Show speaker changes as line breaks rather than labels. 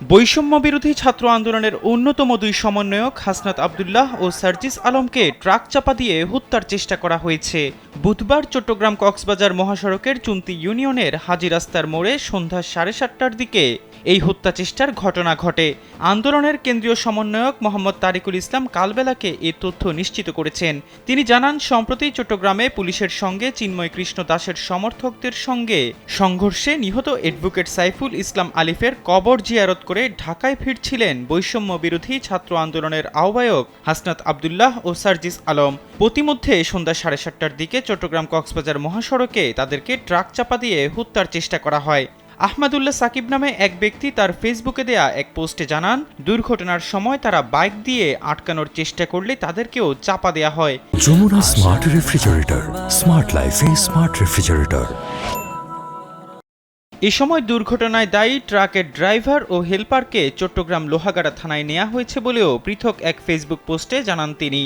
বৈষম্য বিরোধী ছাত্র আন্দোলনের অন্যতম দুই সমন্বয়ক হাসনাত আব্দুল্লাহ ও সার্জিস আলমকে ট্রাক চাপা দিয়ে হত্যার চেষ্টা করা হয়েছে। বুধবার চট্টগ্রাম কক্সবাজার মহাসড়কের চুন্তি ইউনিয়নের হাজী রাস্তার মোড়ে সন্ধ্যা 7:30টার দিকে এই হত্যা চেষ্টার ঘটনা ঘটে। আন্দোলনের কেন্দ্রীয় সমন্বয়ক মোহাম্মদ তারিকুল ইসলাম কালবেলাকে এ তথ্য নিশ্চিত করেছেন। তিনি জানান, সম্প্রতি চট্টগ্রামে পুলিশের সঙ্গে চিন্ময় কৃষ্ণ দাসের সমর্থকদের সঙ্গে সংঘর্ষে নিহত অ্যাডভোকেট সাইফুল ইসলাম আলিফের কবর জিয়ারত করে ঢাকায় ফিরছিলেন বৈষম্য বিরোধী ছাত্র আন্দোলনের আহ্বায়ক হাসনাত আব্দুল্লাহ ও সার্জিস আলম। প্রতিমধ্যে সন্ধ্যা 7:30টার দিকে চট্টগ্রাম কক্সবাজার মহাসড়কে তাদেরকে ট্রাক চাপা দিয়ে হত্যার চেষ্টা করা হয়। আহমদুল্লাহ সাকিব নামে এক ব্যক্তি তার ফেসবুকে দেয়া এক পোস্টে জানান, দুর্ঘটনার সময় তারা বাইক দিয়ে আটকানোর চেষ্টা করলে তাদেরকেও চাপা দেয়া হয়।
যমুনা স্মার্ট রেফ্রিজারেটর, স্মার্ট লাইফে স্মার্ট রেফ্রিজারেটর।
এ সময় দুর্ঘটনায় দায়ী ট্রাকের ড্রাইভার ও হেলপারকে চট্টগ্রাম লোহাগাড়া থানায় নেওয়া হয়েছে বলেও পৃথক এক ফেসবুক পোস্টে জানান তিনি।